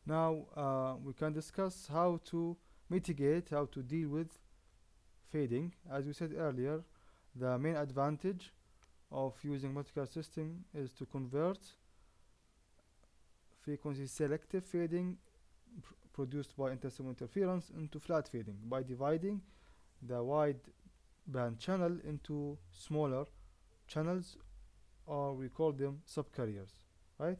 Now we can discuss how to mitigate, how to deal with fading. As we said earlier, the main advantage of using multicast system is to convert frequency selective fading produced by intersignal interference into flat fading by dividing the wide band channel into smaller channels, or we call them subcarriers, right?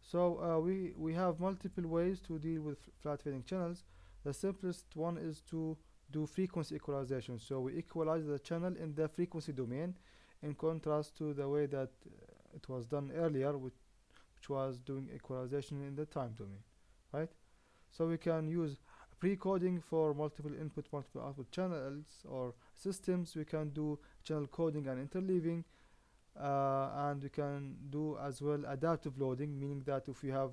So we have multiple ways to deal with flat fading channels. The simplest one is to do frequency equalization. So we equalize the channel in the frequency domain, in contrast to the way that it was done earlier, which was doing equalization in the time domain, right? So we can use pre-coding for multiple input, multiple output channels or systems. We can do channel coding and interleaving, and we can do as well adaptive loading, meaning that if we have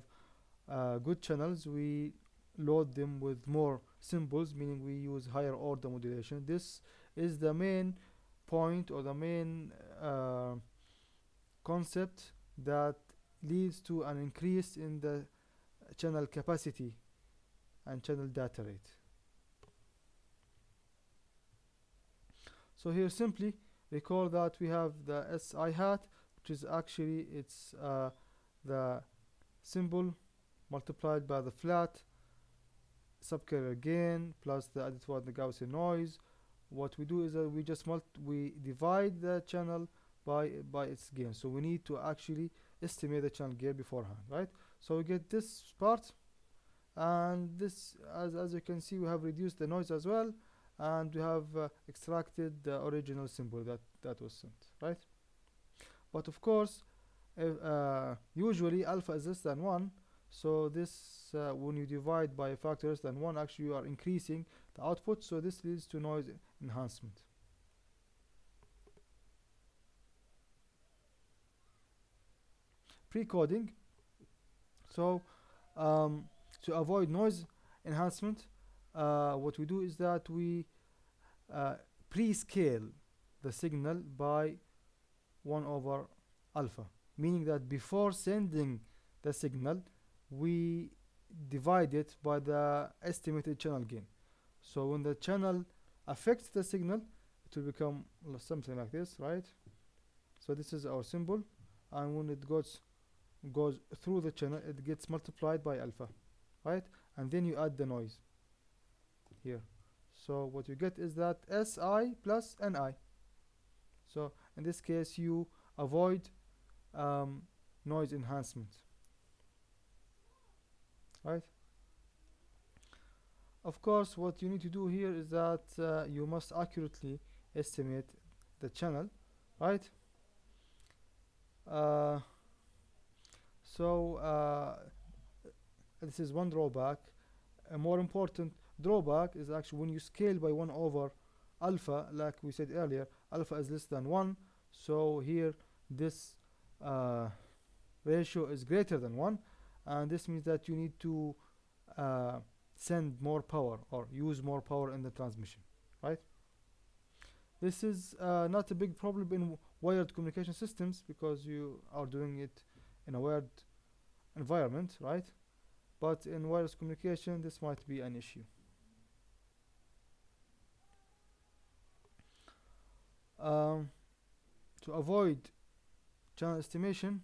good channels, we load them with more symbols, meaning we use higher order modulation. This is the main point, or the main concept that leads to an increase in the channel capacity and channel data rate. So here simply recall that we have the SI hat, which is actually it's the symbol multiplied by the flat subcarrier gain plus the added the Gaussian noise. What we do is that we just we divide the channel by its gain. So we need to actually estimate the channel gain beforehand, right? So we get this part, and this, as you can see, we have reduced the noise as well, and we have extracted the original symbol that was sent, right? But of course, usually alpha is less than 1, so this when you divide by a factor less than 1, actually you are increasing the output, so this leads to noise enhancement. Pre-coding. So to avoid noise enhancement, what we do is that we pre-scale the signal by 1 over alpha, meaning that before sending the signal, we divide it by the estimated channel gain. So when the channel affects the signal, it will become something like this, right? So this is our symbol, and when it goes through the channel, it gets multiplied by alpha, right? And then you add the noise here. So what you get is that SI plus NI. So in this case, you avoid noise enhancement, right? Of course, what you need to do here is that you must accurately estimate the channel, right? Uh, this is one drawback. A more important drawback is actually when you scale by 1 over alpha, like we said earlier, alpha is less than 1, so here this ratio is greater than 1, and this means that you need to send more power or use more power in the transmission, right? This is not a big problem in wired communication systems because you are doing it in a wired environment, right? But in wireless communication, this might be an issue. To avoid channel estimation,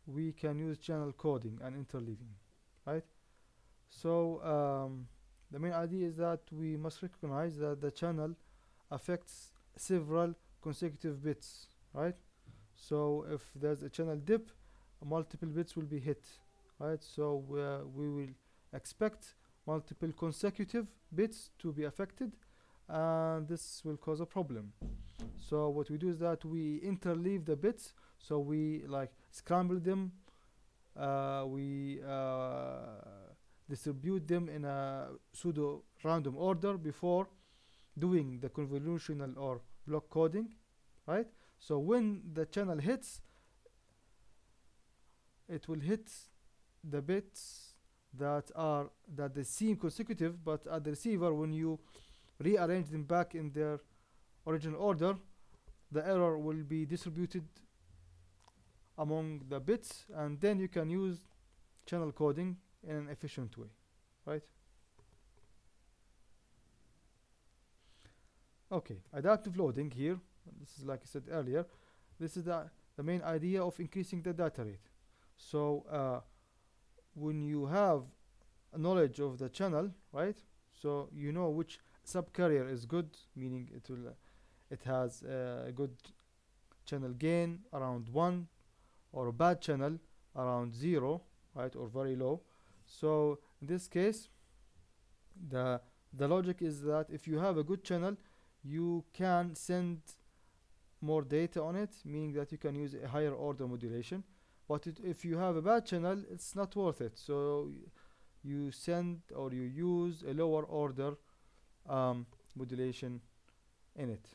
we can use channel coding and interleaving, right? So the main idea is that we must recognize that the channel affects several consecutive bits, right? So if there's a channel dip, multiple bits will be hit, right? So we will expect multiple consecutive bits to be affected, and this will cause a problem. So what we do is that we interleave the bits, so we like scramble them, we distribute them in a pseudo random order before doing the convolutional or block coding, right? So when the channel hits, it will hit the bits that they seem consecutive, but at the receiver, when you rearrange them back in their original order, the error will be distributed among the bits, and then you can use channel coding in an efficient way, right? Okay, adaptive loading here, this is like I said earlier, this is the main idea of increasing the data rate. So when you have knowledge of the channel, right? So you know which subcarrier is good, meaning it has a good channel gain around 1, or a bad channel around 0, right, or very low. So in this case, the the logic is that if you have a good channel, you can send more data on it, meaning that you can use a higher order modulation. But if you have a bad channel, it's not worth it. So you send or you use a lower order modulation in it.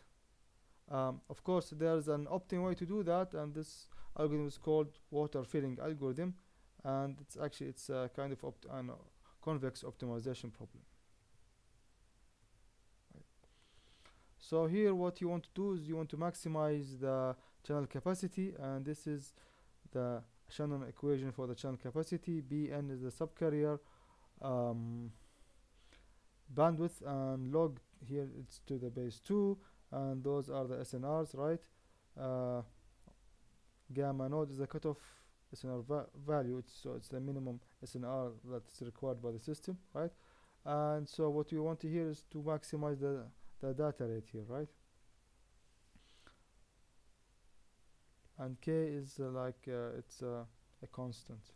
Of course, there's an optimal way to do that, and this algorithm is called water filling algorithm, and it's a kind of an convex optimization problem. Right. So here, what you want to do is you want to maximize the channel capacity, and this is the Shannon equation for the channel capacity. Bn is the subcarrier um, bandwidth, and log here it's to the base 2, and those are the SNRs, right? uh, Gamma node is the cutoff SNR value, so it's the minimum SNR that's required by the system, right? And so what we want here is to maximize the data rate here, right? And k is it's a constant.